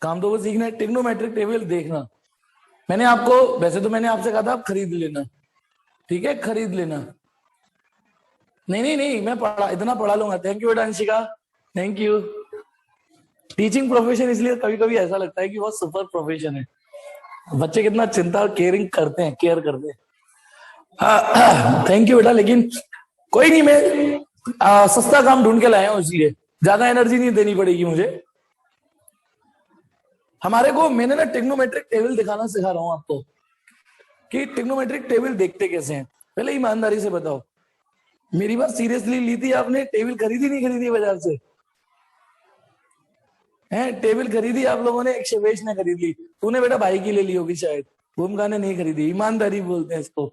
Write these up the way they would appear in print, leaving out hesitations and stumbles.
काम तो वो सीखना है, ट्रिग्नोमेट्रिक टेबल देखना। मैंने आपको, वैसे तो मैंने आपसे कहा था आप खरीद लेना, ठीक है, खरीद लेना। नहीं नहीं नहीं, मैं पढ़ा, इतना पढ़ा लूंगा। थैंक यू बेटा Anshika, thank you. Teaching profession इसलिए कभी कभी ऐसा लगता है कि बहुत सुपर प्रोफेशन है, बच्चे कितना चिंता और केयरिंग करते हैं, केयर करते हैं। थैंक यू बेटा, लेकिन कोई नहीं, मैं सस्ता काम ढूंढ के लाया हूँ, इसलिए ज्यादा एनर्जी नहीं देनी पड़ेगी मुझे। हमारे को, मैंने ना ट्रिग्नोमेट्रिक टेबल दिखाना सिखा रहा हूँ आपको कि ट्रिग्नोमेट्रिक टेबल देखते कैसे हैं। पहले ईमानदारी से बताओ, मेरी बात सीरियसली ली थी आपने? टेबल खरीदी नहीं खरीदी बाजार से? है टेबल खरीदी आप लोगों ने? एक शवेश ने खरीद ली, तूने बेटा भाई की ले ली होगी शायद, भूमिका ने नहीं खरीदी। ईमानदारी बोलते हैं इसको।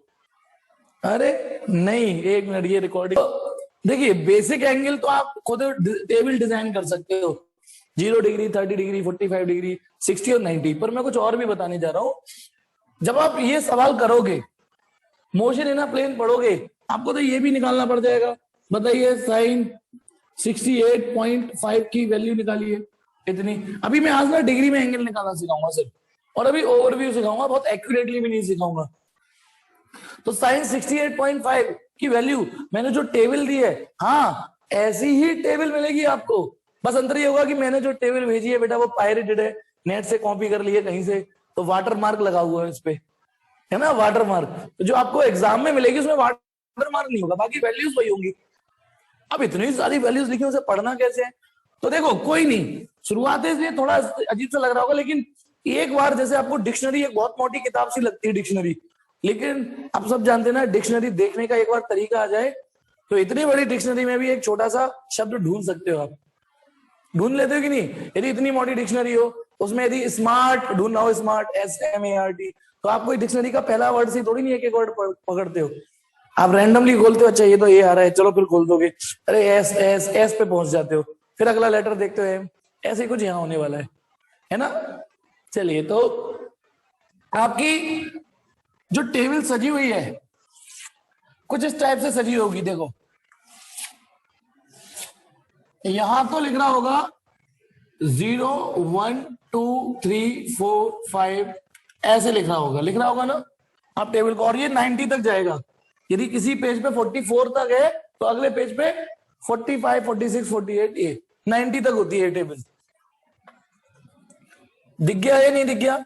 अरे नहीं, एक मिनट, ये रिकॉर्डिंग देखिए। बेसिक एंगल तो आप खुद टेबल डिजाइन कर सकते हो, 0 डिग्री, 30 डिग्री, 45 डिग्री, 60 और 90। पर मैं कुछ और भी बताने जा रहा हूं। जब आप ये सवाल करोगे, मोशन इन अ प्लेन पढ़ोगे, आपको तो ये भी निकालना पड़ जाएगा। बताइए, साइन 68.5 की वैल्यू निकालिए, इतनी। अभी मैं आज ना डिग्री में एंगल निकालना सिखाऊंगा सिर्फ, और अभी ओवरव्यू सिखाऊंगा, बहुत एक्यूरेटली भी नहीं सिखाऊंगा। तो साइन 68.5 की वैल्यू मैंने जो टेबल दी है, हाँ ऐसी ही टेबल मिलेगी आपको। बस अंतर ये होगा कि मैंने जो टेबल भेजी है बेटा वो पायरेटेड है, नेट से कॉपी कर ली है कहीं से, तो वाटर मार्क लगा हुआ है उस पे, है ना, वाटर मार्क। तो जो आपको एग्जाम में मिलेगी उसमें वाटर मार्क नहीं होगा, बाकी वैल्यूज वही होंगी। अब इतनी सारी वैल्यूज लिखी, उसे पढ़ना कैसे है? तो देखो, कोई नहीं, शुरुआत है इसलिए थोड़ा अजीब सा लग रहा होगा, लेकिन एक बार, जैसे आपको डिक्शनरी एक बहुत मोटी किताब सी लगती है डिक्शनरी, लेकिन आप सब जानते हैं ना, डिक्शनरी देखने का एक बार तरीका आ जाए तो इतनी बड़ी डिक्शनरी में भी एक छोटा सा शब्द ढूंढ सकते हो आप। ढूंढ लेते हो कि नहीं? यदि इतनी मोटी डिक्शनरी हो, उसमें यदि स्मार्ट ढूंढना हो, स्मार्ट SMART, तो आप कोई डिक्शनरी का पहला वर्ड से थोड़ी नहीं एक एक वर्ड पकड़ते हो, आप रैंडमली खोलते हो। अच्छा ये तो ये आ रहा है, चलो फिर खोल दोगे, अरे एस एस एस पे पहुंच जाते हो, फिर अगला लेटर देखते हो एम। ऐसे ही कुछ यहाँ होने वाला है ना? चलिए, तो आपकी जो टेबल सजी हुई है कुछ इस टाइप से सजी होगी। देखो, यहां तो लिख रहा होगा 0 1 2 3 4 5, ऐसे लिख रहा होगा ना आप टेबल को, और ये 90 तक जाएगा। यदि किसी पेज पे 44 तक है तो अगले पेज पे 45 46 48, ये 90 तक होती है टेबल। दिख गया या नहीं दिख गया?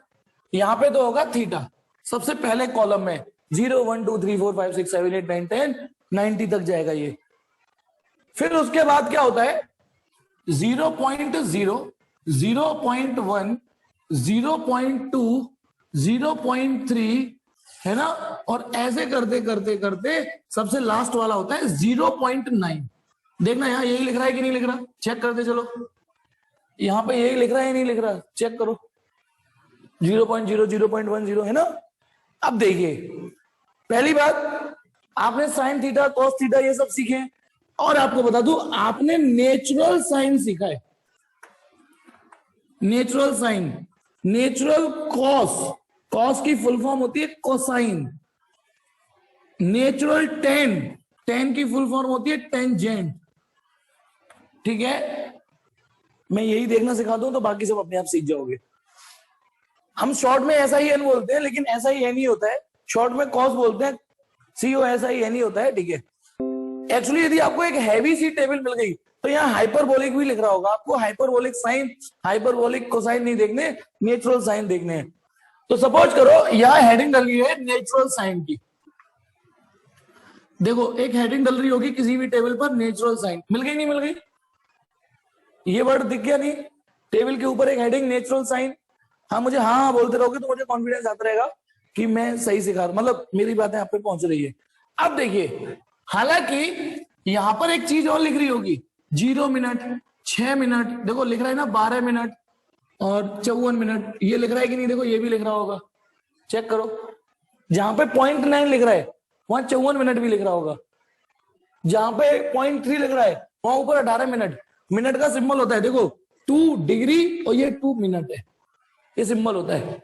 यहां पे तो होगा थीटा सबसे पहले कॉलम में, 0 1 2 3 4 5 6 7 8 9 10, 90 तक जाएगा ये। फिर उसके बाद क्या होता है, 0.0 0.1 0.2 0.3, है ना, और ऐसे करते करते करते सबसे लास्ट वाला होता है 0.9। देखना यहां यही लिख रहा है कि नहीं लिख रहा, चेक करते चलो। यहां पे यही लिख रहा है नहीं लिख रहा, चेक करो। 0.0 0.10, है ना? अब देखिए, पहली बात, आपने साइन थीटा कॉस थीटा ये सब सीखे, और आपको बता दूं आपने नेचुरल साइन सीखा है। Natural sine, natural cos, cos की फुल फॉर्म होती है कोसाइन। नेचुरल टेन, टेन की फुल फॉर्म होती है टेंजेंट। ठीक है, मैं यही देखना सिखा दूं तो बाकी सब अपने आप सीख जाओगे। हम शॉर्ट में ऐसा ही एन बोलते हैं, लेकिन ऐसा ही एन ही होता है। शॉर्ट में कॉस बोलते हैं, CO ऐसा ही एन ही होता है, ठीक है। एक्चुअली यदि आपको एक हैवी सी टेबल मिल गई तो यहाँ हाइपरबोलिक भी लिख रहा होगा, आपको हाइपरबोलिक साइन हाइपरबोलिक कोसाइन नहीं देखने, नेचुरल साइन देखने हैं। तो सपोज करो यहाँ हेडिंग डल गई है नेचुरल साइन की। देखो, एक हेडिंग डल रही होगी किसी भी टेबल पर, नेचुरल साइन मिल गई नहीं मिल गई? ये वर्ड दिख गया नहीं? टेबल के ऊपर एक हेडिंग नेचुरल साइन। हाँ मुझे हाँ बोलते रहोगे तो मुझे कॉन्फिडेंस आता रहेगा कि मैं सही सिखा रहा, मतलब मेरी बातें आप पे पहुंच रही है। अब देखिए, हालांकि यहां पर एक चीज और लिख रही होगी, 0 मिनट 6 मिनट, देखो लिख रहा है ना 12 मिनट और 54 मिनट, ये लिख रहा है कि नहीं? देखो ये भी लिख रहा होगा, चेक करो। जहां पे 0.9 लिख रहा है वहां 54 मिनट भी लिख रहा होगा, जहां पे 0.3 लिख रहा है वहां ऊपर 18 मिनट। मिनट का सिंबल होता है, देखो 2 डिग्री और ये 2 मिनट है, ये सिंबल होता है।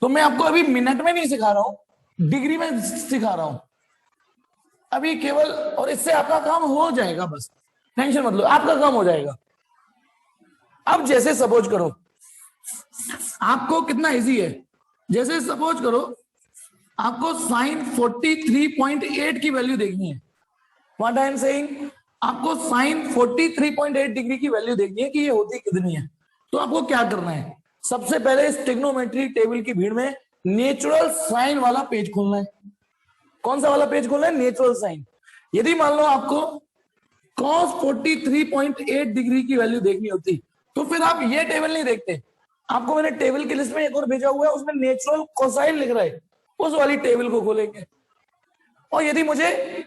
तो मैं आपको अभी मिनट में नहीं सिखा रहा हूं, डिग्री में सिखा रहा हूं अभी केवल, और इससे आपका काम हो जाएगा, बस टेंशन मत लो, आपका काम हो जाएगा। अब जैसे सपोज करो आपको कितना इजी है, जैसे सपोज करो आपको साइन 43.8 की वैल्यू देखनी है। व्हाट आई एम सेइंग, आपको साइन 43.8 डिग्री की वैल्यू देखनी है कि ये होती कितनी है। तो आपको क्या करना है, सबसे पहले इस ट्रिग्नोमेट्री टेबल की भीड़ में नेचुरल साइन वाला पेज खोलना है। कौन सा वाला पेज खोलना है, नेचुरल साइन। यदि मान लो आपको cos 43.8 डिग्री की वैल्यू देखनी होती तो फिर आप ये टेबल नहीं देखते, आपको मैंने टेबल की लिस्ट में एक और भेजा हुआ है, उसमें नेचुरल कोसाइन लिख रहा है, उस वाली टेबल को खोलेंगे। और यदि मुझे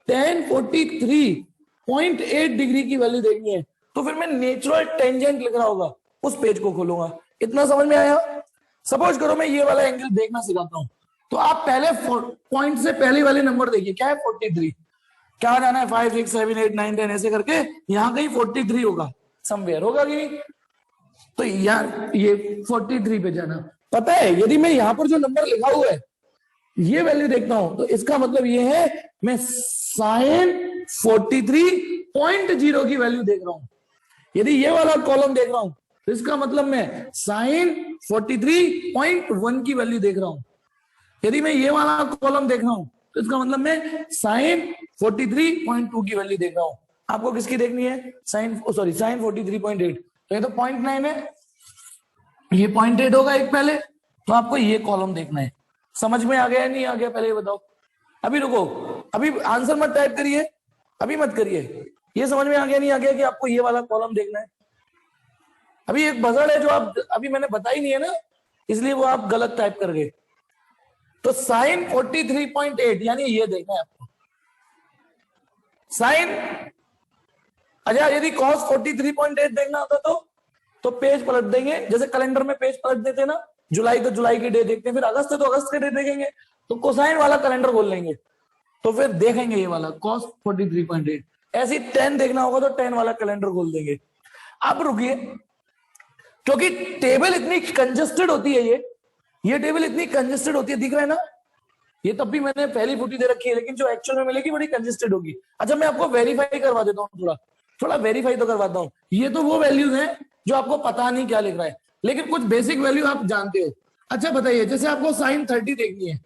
tan 43.8 डिग्री की वैल्यू देखनी है तो फिर मैं नेचुरल टेंजेंट लिख रहा होगा, उस पेज को खोलूंगा। इतना समझ में आया? सपोज करो मैं ये वाला एंगल देखना सिखाता हूं, तो आप पहले पॉइंट से पहले वाले नंबर देखिए, क्या है 43, क्या जाना है 5 6 7 8 9 10 ऐसे करके यहां कहीं 43 होगा, समवेयर होगा कि नहीं। तो यार ये 43 पे जाना, पता है यदि मैं यहां पर जो नंबर लिखा हुआ है ये वैल्यू देखता हूं तो इसका मतलब ये है मैं साइन 43.0 की वैल्यू देख रहा हूं। यदि ये वाला कॉलम देख रहा हूं तो इसका मतलब मैं साइन 43.1 की वैल्यू देख रहा हूं। यदि मैं ये वाला कॉलम देख रहा हूं तो इसका मतलब मैं साइन 43.2 की वैल्यू देख रहा हूं। आपको किसकी देखनी है, साइन साइन 43.8, तो ये तो 0.9 है, ये 0.8 होगा एक पहले, तो आपको ये कॉलम देखना है। समझ में आ गया नहीं आ गया, पहले ये बताओ। अभी रुको, अभी आंसर मत टाइप करिए, अभी मत करिए, ये समझ में आ गया नहीं आ गया कि आपको ये वाला कॉलम देखना है। अभी एक बजड़ है जो आप अभी मैंने बताई नहीं है ना, इसलिए वो आप गलत टाइप कर गए। तो साइन 43.8 यानी ये देखना है आपको साइन। अच्छा यदि cos 43.8 देखना होता तो पेज पलट देंगे, जैसे कैलेंडर में पेज पलट देते ना, जुलाई तो जुलाई की डे देखते हैं, फिर अगस्त है तो अगस्त के डे देखेंगे, तो कोसाइन वाला कैलेंडर खोल लेंगे, तो फिर देखेंगे ये वाला cos 43.8। ऐसी 10 देखना होगा तो 10 वाला कैलेंडर खोल देंगे। अब रुकिए, क्योंकि टेबल इतनी कंजेस्टेड होती है, ये टेबल इतनी कंजेस्टेड होती है, दिख रहा है ना, ये तब भी मैंने पहली फुटी दे रखी है, लेकिन जो एक्चुअल में मिलेगी बड़ी कंजेस्टेड होगी। अच्छा मैं आपको वेरीफाई करवा देता हूँ, थोड़ा थोड़ा वेरीफाई तो करवाता हूँ। ये तो वो वैल्यूज हैं जो आपको पता नहीं क्या लिख रहा है, लेकिन कुछ बेसिक वैल्यू आप जानते हो। अच्छा बताइए, जैसे आपको साइन 30 देखनी है,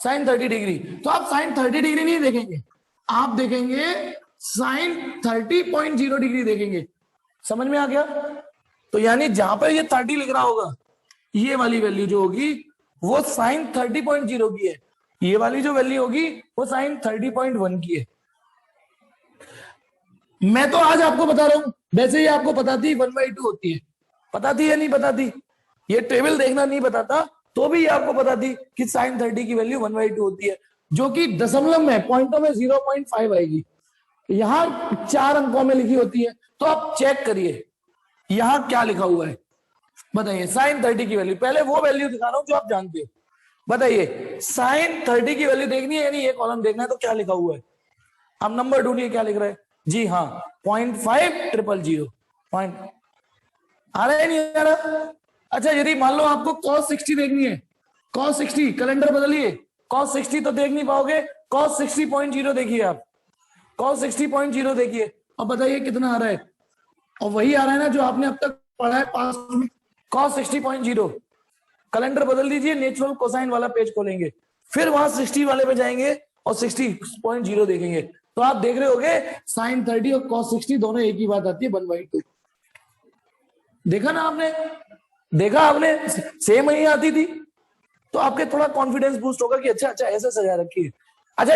साइन 30 डिग्री, तो आप साइन 30 डिग्री नहीं देखेंगे, आप देखेंगे साइन 30.0 डिग्री देखेंगे। समझ में आ गया? तो यानी जहां पर ये 30 लिख रहा होगा, ये वाली वैल्यू जो होगी वो साइन 30.0 की है, ये वाली जो वैल्यू होगी वो साइन 30.1 की है। मैं तो आज आपको बता रहा हूं, वैसे ही आपको पता थी 1/2 होती है, पता थी या नहीं पता थी? ये टेबल देखना नहीं बताता तो भी ये आपको पता थी कि साइन 30 की वैल्यू 1/2 होती है, जो कि दशमलव में पॉइंटों में 0.5 आएगी, यहां 4 अंकों में लिखी होती है। तो आप चेक करिए यहां क्या लिखा हुआ है, बताइए साइन 30 की वैल्यू, पहले वो वैल्यू दिखा रहा हूं जो आप जानते हो। बताइए साइन 30 की वैल्यू देखनी है यानी ये कॉलम देखना है, तो क्या लिखा हुआ है? आप नंबर ढूंढिए क्या लिख रहा है। जी हाँ 0.5000 पॉइंट, आ रहा है नहीं आ रहा? अच्छा यदि मान लो आपको cos 60 देखनी है, cos 60 कैलेंडर बदलिए, cos 60 तो देख नहीं पाओगे, cos 60.0 देखिए आप, cos 60.0 देखिए और बताइए कितना आ रहा है। और वही आ रहा है ना जो आपने अब तक पढ़ा है पास्ट में, cos 60.0। कैलेंडर बदल दीजिए, नेचुरल कोसाइन वाला पेज खोलेंगे, फिर वहां 60 वाले पे जाएंगे और 60.0 देखेंगे, तो आप देख रहे होगे साइन 30 और cos 60 दोनों एक ही बात आती है 1/2। देखा ना आपने, देखा आपने, सेम ही आती थी, तो आपके थोड़ा कॉन्फिडेंस बूस्ट होगा कि अच्छा अच्छा ऐसे सजा रखी है। अच्छा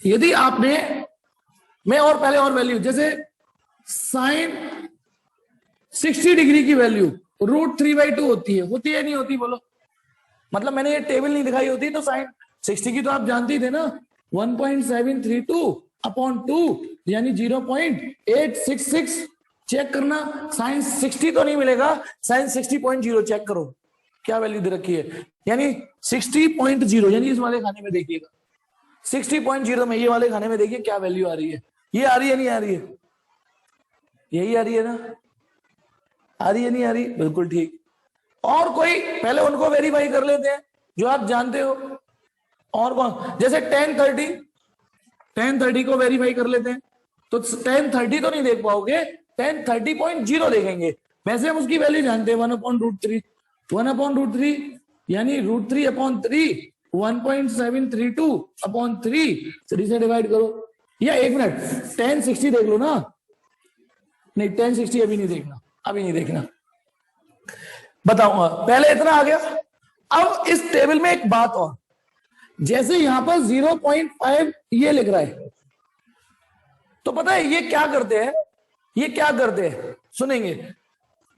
यदि आपने, मैं और पहले और वैल्यू, जैसे साइन 60 डिग्री की वैल्यू √3/2 होती है नहीं होती बोलो? मतलब मैंने ये टेबल नहीं दिखाई होती तो साइन 60 की तो आप जानते ही थे ना, 1.732/2 यानी 0.866। चेक करना, साइन 60 तो नहीं मिलेगा, साइन 60.0 चेक करो क्या वैल्यू दे रखी है, यानी 60.0, यानी इस वाले खाने में देखिएगा 60.0 में, ये वाले खाने में देखिए क्या वैल्यू आ रही है। ये आ रही है नहीं आ रही है? यही आ रही है ना? आ रही है नहीं आ रही? बिल्कुल ठीक। और कोई पहले उनको वेरीफाई कर लेते हैं जो आप जानते हो। और कौन, जैसे 1030 को वेरीफाई कर लेते हैं, तो 1030 तो नहीं देख पाओगे, 1030.0 देखेंगे, वैसे हम उसकी वैल्यू जानते हैं 1/√3, 1/√3 यानी √3/3 1.732/3, 3 से डिवाइड करो। या एक मिनट 1060 देख लो ना, नहीं 1060 अभी नहीं देखना, अभी नहीं देखना, बताऊंगा, पहले इतना आ गया। अब इस टेबल में एक बात और, जैसे यहां पर 0.5 ये लिख रहा है, तो पता है ये क्या करते हैं, ये क्या करते हैं सुनेंगे।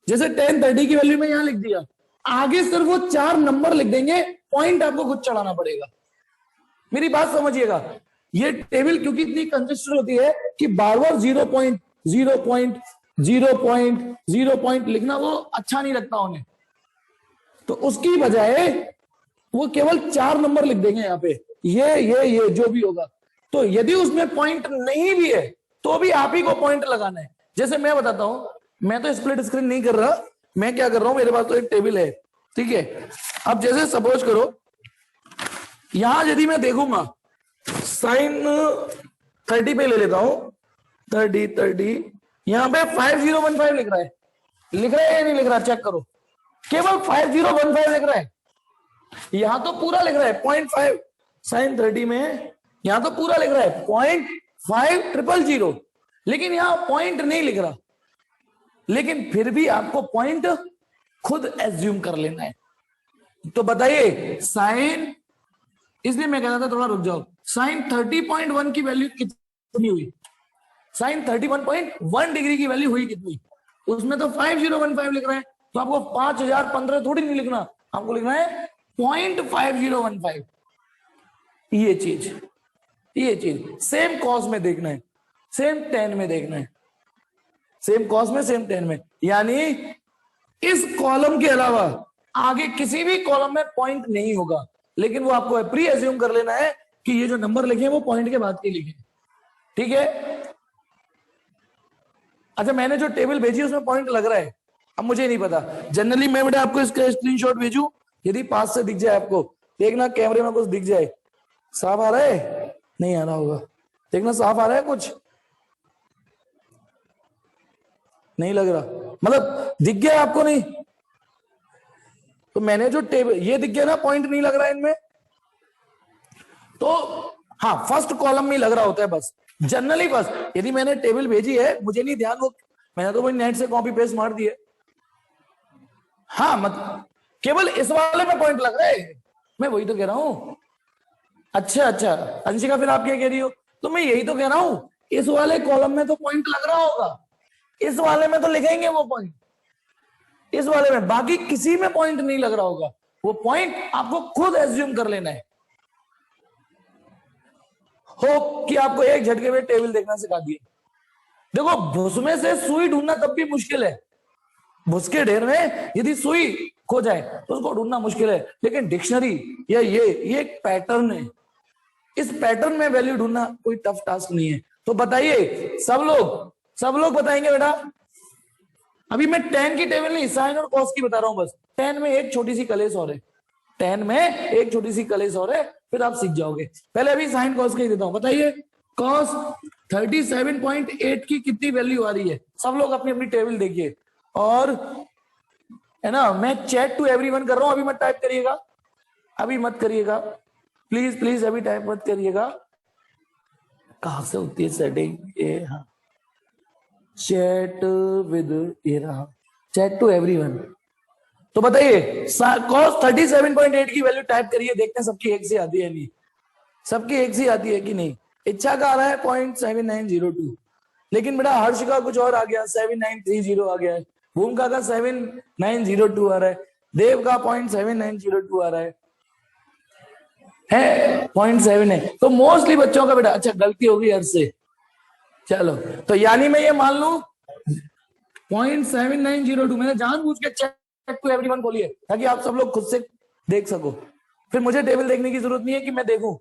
जैसे 1030 की वैल्यू में यहां लिख दिया, आगे सिर्फ वो 4 नंबर लिख देंगे, पॉइंट आपको खुद चढ़ाना पड़ेगा। मेरी बात समझिएगा, ये टेबल क्योंकि इतनी कंसिस्टेंट होती है कि बार बार 0.0 लिखना वो अच्छा नहीं लगता उन्हें, तो उसकी बजाय वो केवल 4 नंबर लिख देंगे यहाँ पे, ये जो भी होगा। तो यदि उसमें पॉइंट नहीं भी है तो भी आप ही को पॉइंट लगाना है। जैसे मैं बताता हूं, मैं तो स्प्लिट स्क्रीन नहीं कर रहा, मैं क्या कर रहा हूं, मेरे पास तो एक टेबल है, ठीक है। अब जैसे सपोज करो यहां यदि मैं देखूंगा साइन 30 पे ले लेता हूं, 30 यहां पे 5015 लिख रहा है, लिख रहा है या नहीं लिख रहा, चेक करो, केवल 5015 लिख रहा है। यहां तो पूरा लिख रहा है 0.5 साइन 30 में, यहां तो पूरा लिख रहा है 0.5000, लेकिन यहां पॉइंट नहीं लिख रहा। लेकिन फिर भी आपको पॉइंट खुद एज्यूम कर लेना है। तो बताइए साइन, इसलिए मैं कह रहा था थोड़ा रुक जाओ, साइन 30.1 की वैल्यू कितनी हुई, साइन 31.1 डिग्री की वैल्यू हुई कितनी, उसमें तो 5015 लिख रहे हैं, तो आपको 5015 थोड़ी नहीं लिखना, आपको लिखना है 0.5015। ये चीज सेम कॉस में देखना है, सेम टेन में देखना है, सेम कॉस में सेम टेन में, यानी इस कॉलम के अलावा आगे किसी भी कॉलम में पॉइंट नहीं होगा, लेकिन वो आपको प्री एज्यूम कर लेना है कि ये जो नंबर लिखे हैं वो पॉइंट के बाद के लिखे, ठीक है। अच्छा मैंने जो टेबल भेजी उसमें पॉइंट लग रहा है, अब मुझे नहीं पता, जनरली मैं बेटा आपको इसका स्क्रीनशॉट भेजूं, यदि पास से दिख जाए आपको, देखना कैमरे में कुछ दिख जाए, साफ आ रहा है, नहीं आ रहा होगा, देखना साफ आ रहा है, कुछ नहीं लग रहा, मतलब दिख गया आपको, नहीं तो मैंने जो टेबल ये दिख गया ना, पॉइंट नहीं लग रहा है इनमें, तो हाँ फर्स्ट कॉलम में लग रहा होता है बस, जनरली बस। यदि मैंने टेबल भेजी है, मुझे नहीं ध्यान, वो मैंने तो वही नेट से कॉपी पेस्ट मार दिए, हाँ मत केवल इस वाले में पॉइंट लग रहा है, मैं वही तो कह रहा हूं। अच्छा अंशिका, फिर आप क्या कह रही हो, तो मैं यही तो कह रहा हूं, इस वाले कॉलम में तो पॉइंट लग रहा होगा, इस वाले में तो लिखेंगे वो पॉइंट, इस वाले में, बाकी किसी में पॉइंट नहीं लग रहा होगा, वो पॉइंट आपको खुद एज्यूम कर लेना है। होप कि आपको एक झटके में टेबल देखना सिखा दिए। देखो भुसमें से सुई ढूंढना तब भी मुश्किल है, भुस के ढेर में यदि सुई खो जाए तो उसको ढूंढना मुश्किल है, लेकिन डिक्शनरी या ये एक पैटर्न है, इस पैटर्न में वैल्यू ढूंढना कोई टफ टास्क नहीं है। तो बताइए सब लोग बताएंगे बेटा, अभी मैं टेन की टेबल नहीं, साइन और कॉस की बता रहा हूं बस, टेन में एक छोटी सी कलेस और है, टेन में एक छोटी सी कलेस और है, फिर आप सीख जाओगे। पहले अभी साइन कॉस का ही देता हूं, बताइए कॉस 37.8 की कितनी वैल्यू आ रही है, सब लोग अपनी अपनी टेबल देखिए, और है ना, मैं चैट टू एवरीवन कर रहा हूं, अभी मत टाइप करिएगा, अभी मत करिएगा, प्लीज अभी टाइप मत करिएगा, कहां से होती है सेटिंग, ये हाँ चैट विद, ये रहा चैट टू एवरीवन। तो बताइए कॉस 37.8 की वैल्यू टाइप करिए, देखते हैं सबकी एक सी आती है नहीं, सबकी एक सी आती है कि नहीं। इच्छा का आ रहा है 0.7902, लेकिन बेटा हर्ष का कुछ और आ गया, 7930 आ गया है, भूमिका का 7902 आ रहा है, देव का 0.7902 आ रहा है 0.7 है, तो मोस्टली बच्चों का बेटा, अच्छा गलती होगी हर्ष से, चलो तो यानी मैं ये मान लू 0.7902 मैंने जानबूझ के चेक टू एवरीवन बोली है ताकि आप सब लोग खुद से देख सको, फिर मुझे टेबल देखने की जरूरत नहीं है कि मैं देखूं,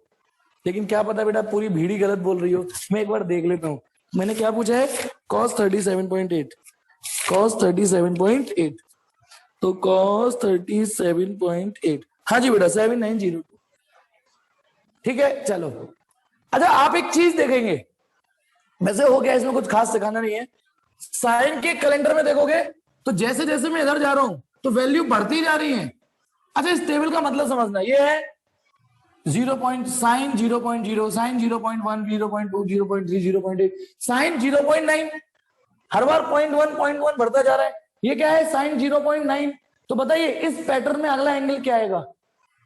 लेकिन क्या पता बेटा पूरी भीड़ ही गलत बोल रही हो, मैं एक बार देख लेता हूं। मैंने क्या पूछा है, cos 37.8, cos 37.8, तो cos 37.8, हाँ जी बेटा 7902, ठीक है चलो। अच्छा आप एक चीज देखेंगे, वैसे हो गया, इसमें कुछ खास सिखाना नहीं है, साइन के कैलेंडर में देखोगे तो जैसे जैसे मैं इधर जा रहा हूं तो वैल्यू बढ़ती जा रही है। अच्छा, इस टेबल का मतलब समझना, ये है 0 साइन 0.0, साइन 0.1, 0.2, 0.3, 0.8, साइन 0.9, हर बार 0.1 बढ़ता जा रहा है। ये क्या है, साइन 0.9। तो बताइए इस पैटर्न में अगला एंगल क्या आएगा,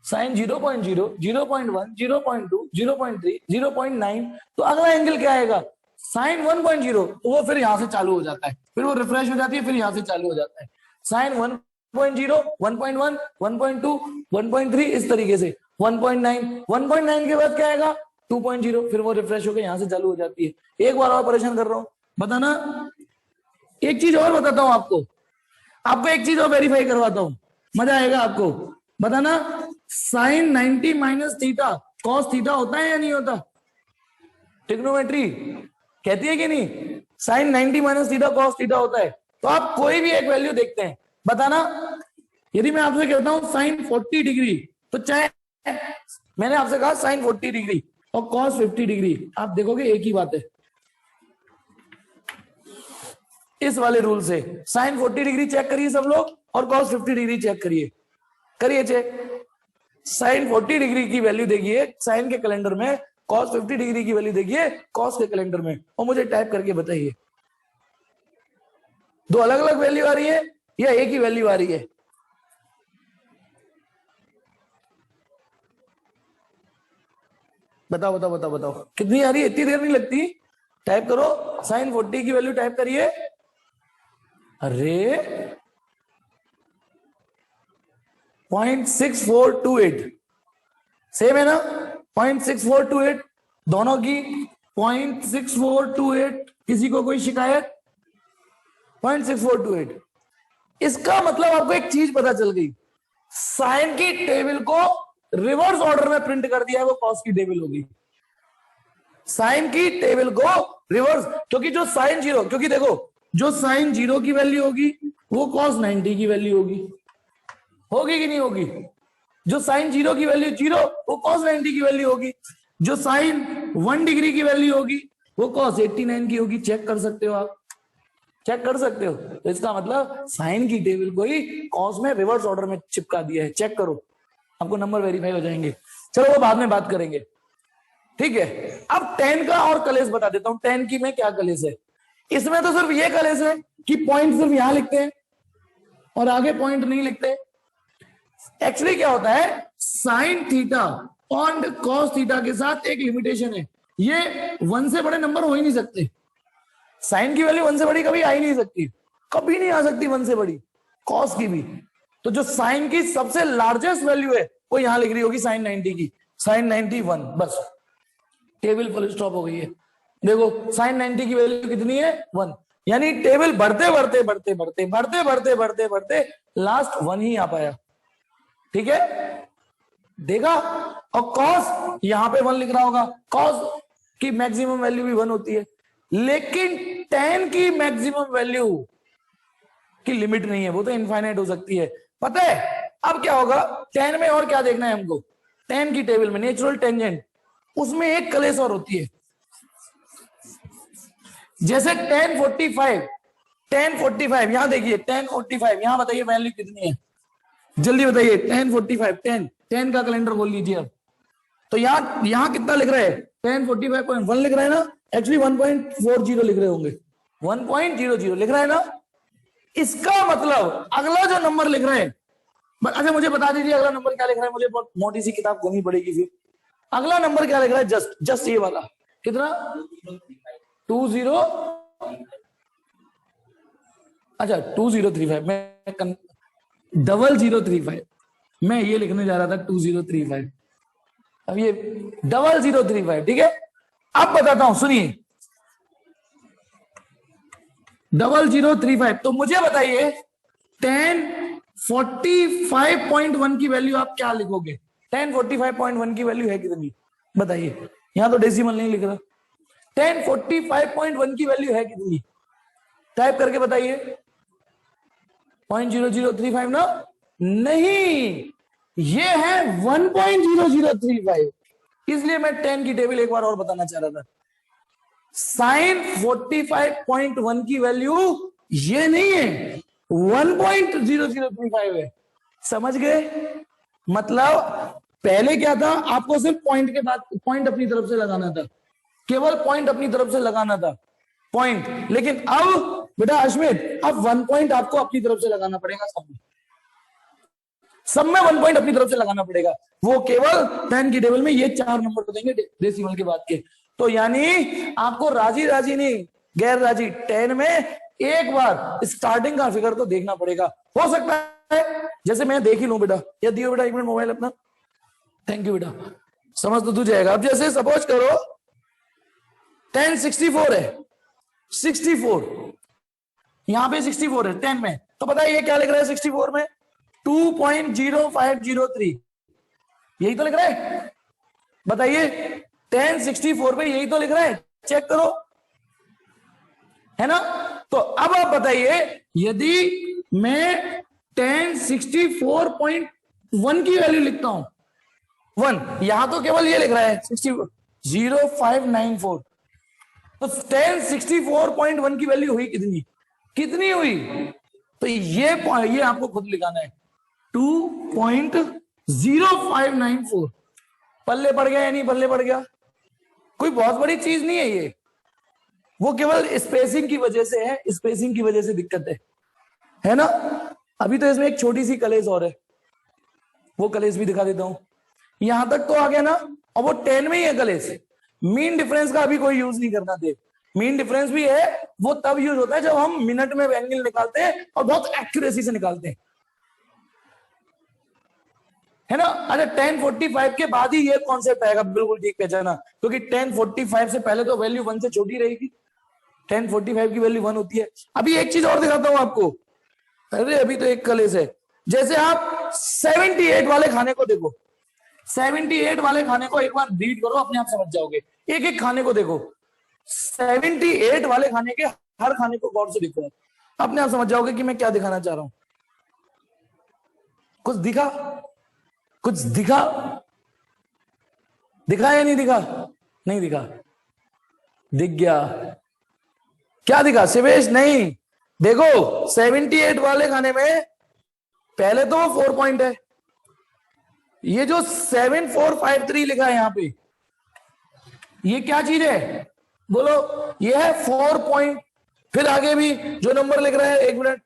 साइन 0.0, 0.1, 0.2, 0.3, 0.9। तो अगला एंगल क्या आएगा, साइन 1.0। तो वो फिर यहां से चालू हो जाता है, फिर वो रिफ्रेश हो जाती है, फिर यहां से चालू हो जाता है। साइन 1.0, 1.1, 1.2, 1.3, इस तरीके से 1.9, 1.9 के बाद क्या आएगा 2.0, फिर वो रिफ्रेश होकर यहां से चालू हो जाती है। एक बार और परेशान कर रहा हूं, बताना। एक चीज और बताता हूं आपको, एक चीज और वेरीफाई करवाता हूं, मजा आएगा आपको। बताना, sine 90 minus theta cos theta होता है या नहीं होता? ट्रिग्नोमेट्री कहती है कि नहीं, sine 90 minus theta cos theta होता है। तो आप कोई भी एक वैल्यू देखते हैं, बताना। यदि मैं आपसे कहता हूं साइन 40 डिग्री, तो चाहे मैंने आपसे कहा साइन 40 डिग्री और कॉस 50 डिग्री, आप देखोगे एक ही बात है। इस वाले रूल से साइन 40 डिग्री चेक करिए सब लोग, और कॉस 50 डिग्री चेक करिए, चेक। साइन 40 डिग्री की वैल्यू देखिए साइन के कैलेंडर में, कॉस 50 डिग्री की वैल्यू देखिए कॉस के कैलेंडर में, और मुझे टाइप करके बताइए दो अलग अलग वैल्यू आ रही है या एक ही वैल्यू आ रही है? बताओ बताओ बताओ बताओ, कितनी आ रही है? इतनी देर नहीं लगती, टाइप करो साइन 40 की वैल्यू टाइप करिए। अरे 0.6428 सेम है ना, 0.6428 दोनों की, 0.6428। किसी को कोई शिकायत? 0.6428। इसका मतलब आपको एक चीज पता चल गई, साइन की टेबल को रिवर्स ऑर्डर में प्रिंट कर दिया है, वो कॉस की टेबल होगी। साइन की टेबल को रिवर्स, क्योंकि जो साइन जीरो, क्योंकि देखो जो साइन 0 की वैल्यू होगी वो कॉस 90 की वैल्यू होगी, होगी कि नहीं होगी? जो साइन 0 की वैल्यू 0, वो कॉस 90 की वैल्यू होगी। जो साइन 1 डिग्री की वैल्यू होगी वो कॉस 89 की होगी। चेक कर सकते हो आप, चेक कर सकते हो। तो इसका मतलब साइन की टेबल को ही कॉस में रिवर्स ऑर्डर में चिपका दिया है। चेक करो, आपको नंबर वेरीफाई हो जाएंगे। चलो वो बाद में बात करेंगे, ठीक है। अब टेन का और कलेस बता देता हूं, टेन की में क्या कलेस है। इसमें तो सिर्फ ये कलेस है कि पॉइंट सिर्फ यहां लिखते हैं और आगे पॉइंट नहीं लिखते। एक्चुअली क्या होता है, साइन थीटा और कॉस थीटा के साथ एक लिमिटेशन है, ये 1 से बड़े नंबर हो ही नहीं सकते। साइन की वैल्यू 1 से बड़ी कभी आ ही नहीं सकती, कभी नहीं आ सकती 1 से बड़ी, कॉस की भी। तो जो साइन की सबसे लार्जेस्ट वैल्यू है वो यहां लिख रही होगी साइन 90 की, साइन 91, बस टेबल फुल स्टॉप हो गई है। देखो साइन 90 की वैल्यू कितनी है, 1। यानी टेबल बढ़ते बढ़ते बढ़ते बढ़ते बढ़ते बढ़ते बढ़ते बढ़ते लास्ट 1 ही आ पाया, ठीक है, देखा। और कॉस यहां पे 1 लिख रहा होगा, कॉस की मैक्सिमम वैल्यू भी 1 होती है, लेकिन टेन की मैक्सिमम वैल्यू की लिमिट नहीं है, वो तो इनफाइनाइट हो सकती है, पता है। अब क्या होगा, टेन में और क्या देखना है हमको, टेन की टेबल में नेचुरल टेंजेंट, उसमें एक कलेस और होती है। जैसे 1045 यहां देखिए, 1045 यहां बताइए वैल्यू कितनी है, जल्दी बताइए। 1045, 10 का कैलेंडर बोल लीजिए अब। तो यहां कितना लिख रहा है, 1045.1 लिख रहा है ना, एक्चुअली 1.40 लिख रहे होंगे, 1.00 लिख रहा है ना। इसका मतलब अगला जो नंबर लिख रहे हैं, अच्छा मुझे बता दीजिए अगला नंबर क्या लिख रहा है, मुझे बहुत मोटी सी किताब खोलनी पड़ेगी फिर। अगला नंबर क्या लिख रहा है, जस्ट ये वाला कितना, 20, अच्छा 2035, मैं 0035, मैं ये लिखने जा रहा था 2035, अब ये 0035, ठीक है। अब बताता हूं सुनिए, 0035। तो मुझे बताइए 1045.1 की वैल्यू आप क्या लिखोगे, 1045.1 की वैल्यू है कितनी बताइए, यहां तो डेसिमल नहीं लिख रहा। 1045.1 की वैल्यू है कितनी, टाइप करके बताइए। 0.0035 ना, नहीं, ये है 1.0035। इसलिए मैं 10 की टेबल एक बार और बताना चाह रहा था। साइन 45.1 की वैल्यू ये नहीं है, 1.0035 है। समझ गए? मतलब पहले क्या था, आपको सिर्फ पॉइंट के बाद पॉइंट अपनी तरफ से लगाना था, केवल पॉइंट अपनी तरफ से लगाना था, पॉइंट। लेकिन अब बेटा अश्मित, अब 1 पॉइंट आपको अपनी तरफ से लगाना पड़ेगा सब में 1 पॉइंट अपनी तरफ से लगाना पड़ेगा। वो केवल 10 की टेबल में ये 4 नंबर देंगे डेसिमल के बाद के। तो यानी आपको राजी राजी नहीं, गैर राजी 10 में एक बार स्टार्टिंग का फिगर तो देखना पड़ेगा। हो सकता है जैसे मैं देख ही लूं बेटा, या दियो बेटा 1 मिनट मोबाइल अपना, थैंक यू बेटा, समझ तो तू जाएगा। अब जैसे सपोज करो 1064 है, 64 यहां पे 64 है 10 में, तो पता है ये क्या लिख रहा है 64 में? 2.0503, यही तो लिख रहा है। बताइए 1064 पे यही तो लिख रहा है, चेक करो, है ना? तो अब आप बताइए, यदि मैं 1064.1 की वैल्यू लिखता हूं, 1 यहां तो केवल ये लिख रहा है 0594, तो 1064.1 की वैल्यू हुई कितनी, कितनी हुई? तो ये आपको खुद लिखाना है 2.0594। पल्ले पड़ गया या नहीं पल्ले पड़ गया? कोई बहुत बड़ी चीज नहीं है ये, वो केवल स्पेसिंग की वजह से है, स्पेसिंग की वजह से दिक्कत है ना? अभी तो इसमें एक छोटी सी कलेस और है, वो कलेस भी दिखा देता हूं। यहां तक तो आ गया ना, और वो 10 में ही है कलेस। मीन डिफरेंस का अभी कोई यूज नहीं करना थे। मीन डिफरेंस भी है, वो तब यूज होता है जब हम मिनट में एंगल निकालते हैं और बहुत एक्यूरेसी से निकालते हैं, है ना? अच्छा 1045 के बाद ही ये कॉन्सेप्ट आएगा, बिल्कुल ठीक पहचाना, क्योंकि 1045 से पहले तो वैल्यू 1 से छोटी रहेगी, 1045 की वैल्यू 1 होती है। अभी एक चीज और दिखाता हूं आपको, अरे अभी तो एक कलेस है। जैसे आप 78 वाले खाने को देखो, 78 वाले खाने को एक बार रीड करो, अपने आप समझ जाओगे। एक एक खाने को देखो, 78 वाले खाने के हर खाने को गौर से देखो, अपने आप समझ जाओगे कि मैं क्या दिखाना चाह रहा हूं। कुछ दिखा? कुछ दिखा? दिखा या नहीं दिखा? नहीं दिखा? दिख गया? क्या दिखा शिवेश? नहीं, देखो 78 वाले खाने में पहले तो वो 4 पॉइंट है, ये जो 7453 लिखा है यहां पे, ये क्या चीज है बोलो? ये है 4 पॉइंट। फिर आगे भी जो नंबर लिख रहा है, 1 मिनट,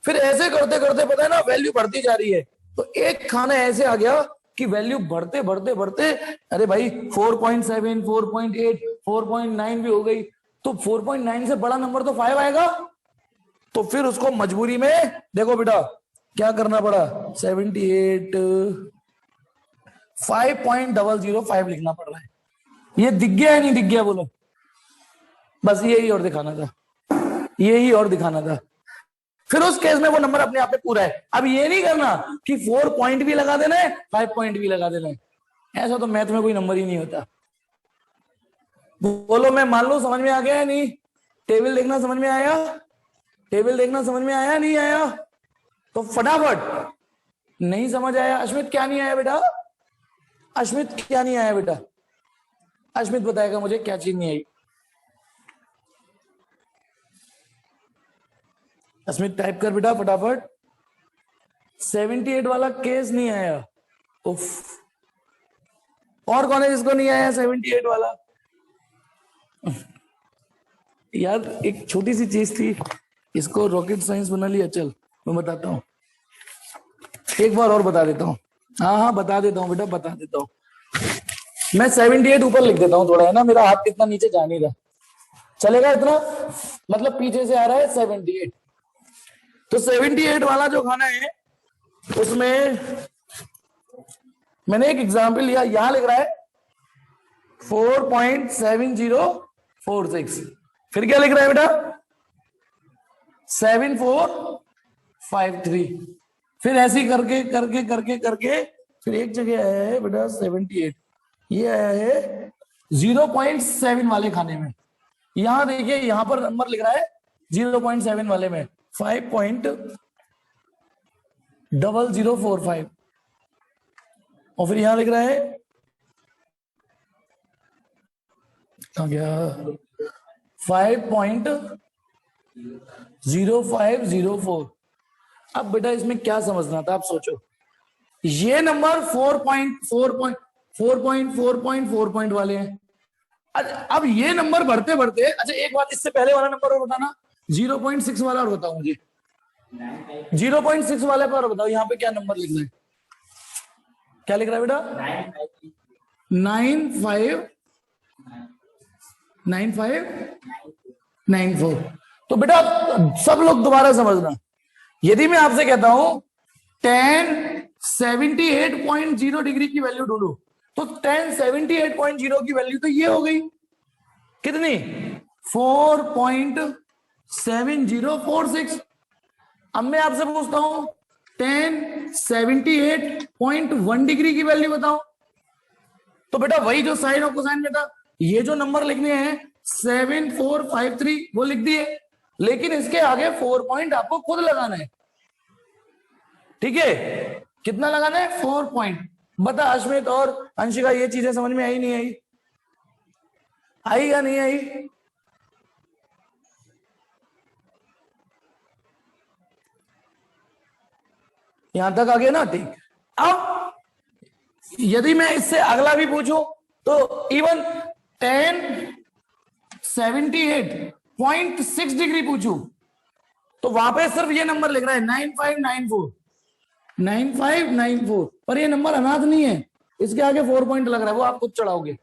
फिर ऐसे करते करते पता है ना वैल्यू बढ़ती जा रही है। तो एक खाना ऐसे आ गया कि वैल्यू बढ़ते बढ़ते बढ़ते, अरे भाई 4.7, 4.8, 4.9 भी हो गई, तो 4.9 से बड़ा नंबर तो 5 आएगा। तो फिर उसको मजबूरी में देखो बेटा क्या करना पड़ा, 78 5.005 लिखना पड़ रहा है। ये दिख गया या नहीं दिख गया बोलो? बस यही और दिखाना था, यही और दिखाना था। फिर उस केस में वो नंबर अपने आप में पूरा है। अब ये नहीं करना कि 4 पॉइंट भी लगा देना है, 5 पॉइंट भी लगा देना है, ऐसा तो मैथ में कोई नंबर ही नहीं होता। बोलो मैं मान लो समझ में आ गया या नहीं? टेबल देखना समझ में आया? टेबल देखना समझ में आया नहीं आया? तो फटाफट। नहीं समझ आया? अश्मित क्या नहीं आया बेटा? अश्मित क्या नहीं आया बेटा? अश्मित बताएगा मुझे क्या चीज नहीं आई। अश्मित टाइप कर बेटा फटाफट। 78 वाला केस नहीं आया? उफ, और कौन है जिसको नहीं आया 78 वाला? यार एक छोटी सी चीज थी, इसको रॉकेट साइंस बना लिया। चल मैं बताता हूँ, एक बार और बता देता हूँ। हाँ हाँ बता देता हूँ बेटा, बता देता हूँ। मैं 78 ऊपर लिख देता हूँ थोड़ा, है ना, मेरा हाथ कितना नीचे जा नहीं रहा, चलेगा इतना? मतलब पीछे से आ रहा है 78। तो 78 वाला जो खाना है उसमें मैंने एक एग्जाम्पल लिया, यहां लिख रहा है 4.7046। फिर क्या लिख रहा है बेटा? 7453। फिर ऐसे करके करके करके करके फिर एक जगह आया है बेटा 78, ये आया है 0.7 वाले खाने में। यहां देखिए, यहां पर नंबर लिख रहा है 0.7 वाले में 5.0045, और फिर यहां लिख रहा है आ गया 5.0504। अब बेटा इसमें क्या समझना था, आप सोचो, ये नंबर 4.4 वाले हैं। अब ये नंबर बढ़ते बढ़ते, अच्छा एक बात इससे पहले वाला नंबर और बताना, 0.6 वाला और बताओ मुझे, 0.6 वाले पर बताओ यहाँ पे क्या नंबर लिख रहा है, क्या लिख रहा है बेटा? 9594। तो बेटा सब लोग दोबारा समझना, यदि मैं आपसे कहता हूं 1078.0 डिग्री की वैल्यू ढूंढो, तो 1078.0 की वैल्यू तो ये हो गई, कितनी? 4.7046। अब मैं आपसे पूछता हूं 1078.1 डिग्री की वैल्यू बताओ। तो बेटा वही जो साइन और कोसाइन, बेटा ये जो नंबर लिखने हैं 7453 वो लिख दिए, लेकिन इसके आगे 4 पॉइंट आपको खुद लगाना है, ठीक है? कितना लगाना है? 4 पॉइंट। बता अश्मित और अंशिका, ये चीजें समझ में आई नहीं आई? आई या नहीं आई? यहां तक आ गया ना? ठीक। अब यदि मैं इससे अगला भी पूछूं तो इवन 1078.6 डिग्री पूछूं तो वहां पे सिर्फ ये नंबर लिख रहा है 9594, पर ये नंबर अनाथ नहीं है, इसके आगे 4 पॉइंट लग रहा है, वो आप खुद चढ़ाओगे,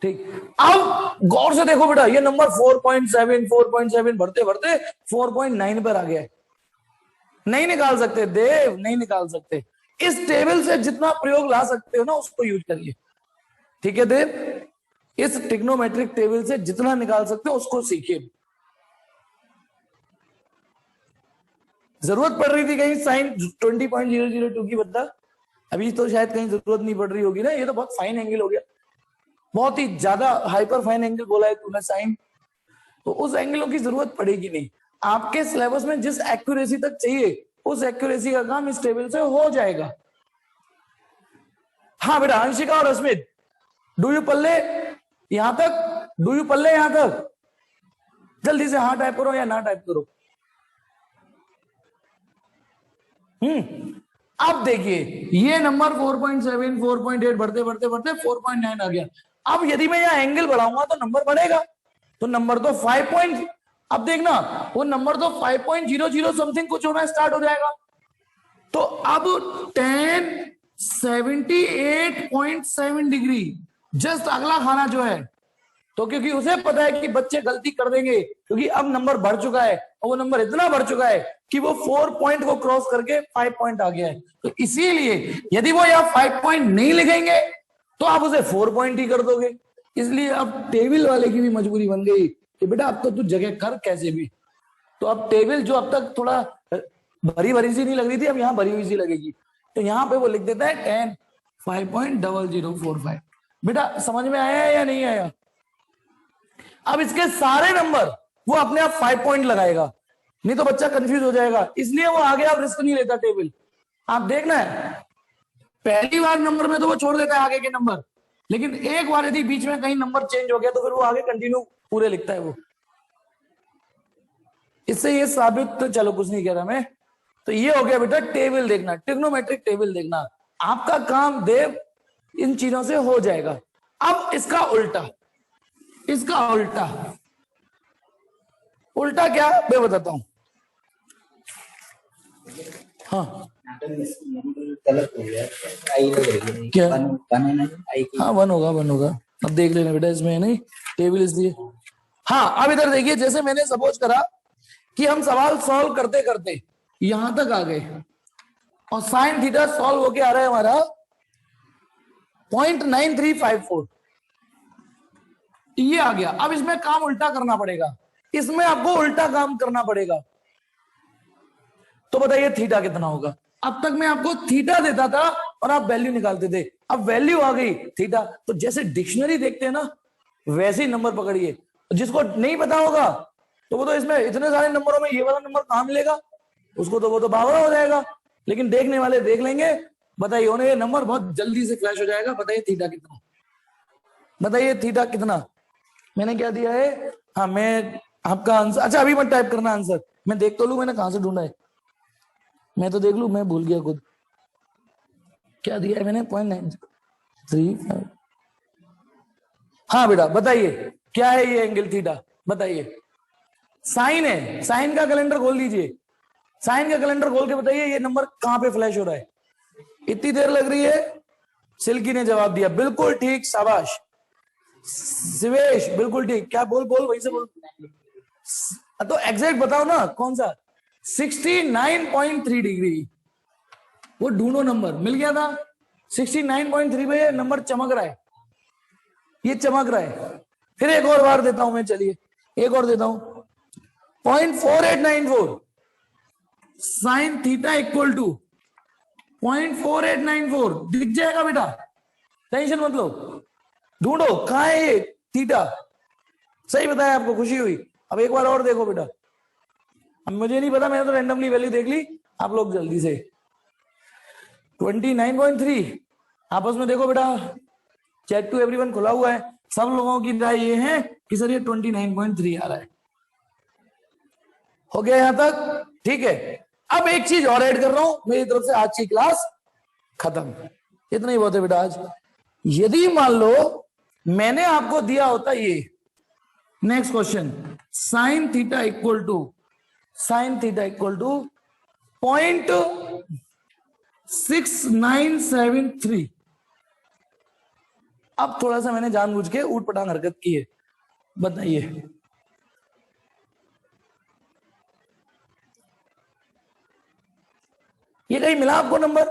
ठीक? अब गौर से देखो बेटा, ये नंबर 4.7 बढ़ते बढ़ते 4.9 पर आ गया है। नहीं निकाल सकते देव, नहीं निकाल सकते। इस टेबल से जितना प्रयोग ला सकते हो ना उसको यूज करिए, ठीक है देव? इस ट्रिग्नोमेट्रिक टेबल से जितना निकाल सकते हो उसको सीखिए। जरूरत पड़ रही थी कहीं साइन 20.002 की, बता अभी तो शायद कहीं जरूरत नहीं पड़ रही होगी ना, ये तो बहुत फाइन एंगल हो गया, बहुत ही ज्यादा हाइपर फाइन एंगल बोला है तूने साइन, तो उस एंगलों की जरूरत पड़ेगी नहीं। आपके सिलेबस में जिस एक्यूरेसी तक चाहिए उस एक्यूरेसी का काम इस टेबल से हो जाएगा। हाँ बेटा अंशिका और अस्मित, डू यू पल्ले यहां तक? डू यू पल्ले यहां तक? जल्दी से हाँ टाइप करो या ना टाइप करो। अब देखिए ये नंबर 4.7 4.8 बढ़ते बढ़ते बढ़ते 4.9 आ गया। अब यदि मैं यहां एंगल बढ़ाऊंगा तो नंबर बढ़ेगा, तो नंबर तो 5 पॉइंट, अब देखना वो नंबर तो 5.00 समथिंग कुछ होना स्टार्ट हो जाएगा। तो अब 1078.7 डिग्री जस्ट अगला खाना जो है, तो क्योंकि उसे पता है कि बच्चे गलती कर देंगे, क्योंकि अब नंबर बढ़ चुका है और वो नंबर इतना बढ़ चुका है कि वो 4 पॉइंट को क्रॉस करके 5 पॉइंट आ गया है, तो इसीलिए यदि वो यहाँ 5 पॉइंट नहीं लिखेंगे तो आप उसे 4 पॉइंट ही कर दोगे। इसलिए अब टेबल वाले की भी मजबूरी बन गई कि बेटा अब तो तू जगह कर कैसे भी, तो अब टेबल जो अब तक थोड़ा भरी भरी सी नहीं लग रही थी अब यहाँ भरी हुई सी लगेगी, तो यहाँ पे वो लिख देता है 10 5.0045। बेटा समझ में आया है या नहीं आया? अब इसके सारे नंबर वो अपने आप 5 पॉइंट लगाएगा, नहीं तो बच्चा कंफ्यूज हो जाएगा, इसलिए वो आगे अब रिस्क नहीं लेता टेबल। आप देखना है पहली बार नंबर में तो वो छोड़ देता है आगे के नंबर, लेकिन एक बार यदि बीच में कहीं नंबर चेंज हो गया तो फिर वो आगे कंटिन्यू पूरे लिखता है वो। इससे ये साबित, तो चलो कुछ नहीं कह रहा मैं, तो ये हो गया बेटा टेबल देखना, ट्रिग्नोमेट्रिक टेबल देखना, आपका काम देव इन चीजों से हो जाएगा। अब इसका उल्टा, इसका उल्टा, उल्टा क्या मैं बताता हूं। हाँ क्या? हाँ वन होगा, वन होगा, अब देख लेना बेटा इसमें नहीं टेबल इसलिए। हाँ अब इधर देखिए, जैसे मैंने सपोज करा कि हम सवाल सॉल्व करते करते यहां तक आ गए और साइन थीटा सॉल्व होके आ रहा है हमारा 0.9354, ये आ गया। अब इसमें काम उल्टा करना पड़ेगा, इसमें आपको उल्टा काम करना पड़ेगा। तो बताइए थीटा कितना होगा? अब तक मैं आपको थीटा देता था और आप वैल्यू निकालते थे, अब वैल्यू आ गई थीटा, तो जैसे डिक्शनरी देखते हैं ना वैसे ही नंबर पकड़िए। जिसको नहीं पता होगा तो वो तो इसमें इतने सारे नंबरों में ये वाला नंबर कहां मिलेगा उसको, तो वो तो बावरा हो जाएगा, लेकिन देखने वाले देख लेंगे। बताइए उन्हें ये नंबर बहुत जल्दी से फ्लैश हो जाएगा। बताइए थीटा कितना? बताइए थीटा कितना? मैंने क्या दिया है? हाँ मैं आपका आंसर, अच्छा अभी मत टाइप करना आंसर, मैं देख तो लू मैंने कहां से ढूंढा है। मैं तो देख लू, मैं भूल गया खुद क्या दिया है मैंने, 0.935। हाँ बेटा बताइए क्या है ये एंगल थीटा, बताइए। साइन है, साइन का कैलेंडर खोल लीजिए, साइन का कैलेंडर खोल के बताइए ये नंबर कहां पे फ्लैश हो रहा है। इतनी देर लग रही है। सिल्की ने जवाब दिया, बिल्कुल ठीक, शाबाश। शिवेश बिल्कुल ठीक, क्या बोल बोल वहीं से बोल। तो एग्जैक्ट बताओ ना कौन सा। 69.3 डिग्री, वो ढूंढो नंबर, मिल गया था। 69.3 पे नंबर चमक रहा है, ये चमक रहा है। फिर एक और बार देता हूं मैं, चलिए एक और देता हूं। 0.4894 साइन थीटा इक्वल टू 0.4894 दिख जाएगा बेटा, टेंशन मत लो। ढूंढो कहां है ये थीटा। सही बताया आपको, खुशी हुई। अब एक बार और देखो बेटा, अब मुझे नहीं पता, मैंने तो रैंडमली वैल्यू देख ली, आप लोग जल्दी से। 29.3 आपस में देखो बेटा, चैट टू एवरीवन खुला हुआ है, सब लोगों की राय ये है कि सर ये 29.3 आ रहा है। हो गया यहां तक, ठीक है। अब एक चीज और ऐड कर रहा हूं मेरी तरफ से, आज की क्लास खत्म, इतना ही बहुत है बेटा आज। यदि मान लो मैंने आपको दिया होता ये next question, sine theta equal to 0.6973। अब थोड़ा सा मैंने जानबूझ के ऊट पटांग हरकत की है, बताइए ये कहीं मिला आपको नंबर,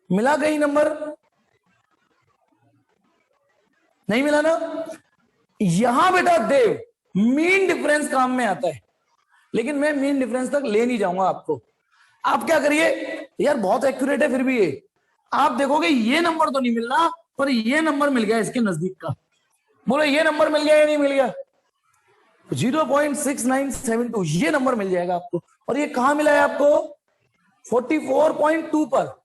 मिला कहीं नंबर, नहीं मिला ना। यहां बेटा देव मीन डिफरेंस काम में आता है, लेकिन मैं मीन डिफरेंस तक ले नहीं जाऊंगा आपको। आप क्या करिए यार, बहुत एक्यूरेट है फिर भी ये, आप देखोगे ये नंबर तो नहीं मिलना, पर ये नंबर मिल गया इसके नजदीक का। बोलो ये नंबर मिल गया या नहीं मिल गया। 0.6972 ये नंबर मिल जाएगा आपको। और ये कहां मिला है आपको, 44.2 पर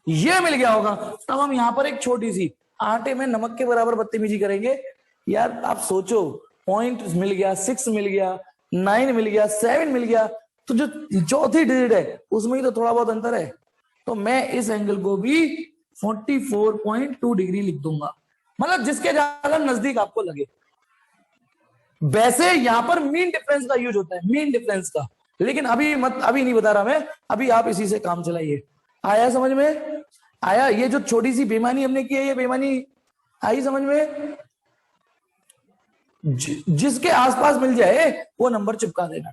ये मिल गया होगा। तब हम यहां पर एक छोटी सी आटे में नमक के बराबर बदतमीजी करेंगे। यार आप सोचो, पॉइंट मिल गया, 6 मिल गया, 9 मिल गया, 7 मिल गया, तो जो चौथी डिजिट है उसमें ही तो थोड़ा बहुत अंतर है। तो मैं इस एंगल को भी 44.2 डिग्री लिख दूंगा, मतलब जिसके ज्यादा नजदीक आपको लगे। वैसे यहां पर मीन डिफरेंस का यूज होता है, मीन डिफरेंस का, लेकिन अभी मत, अभी नहीं बता रहा मैं, अभी आप इसी से काम चलाइए। आया समझ में, आया। ये जो छोटी सी बेईमानी हमने की है, ये बेईमानी आई समझ में। जिसके आसपास मिल जाए वो नंबर चिपका देना।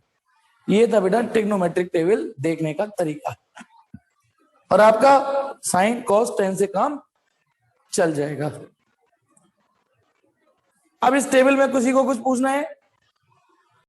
ये था बेटा ट्रिग्नोमेट्रिक टेबल देखने का तरीका, और आपका साइन कॉस टेन से काम चल जाएगा। अब इस टेबल में किसी को कुछ पूछना है।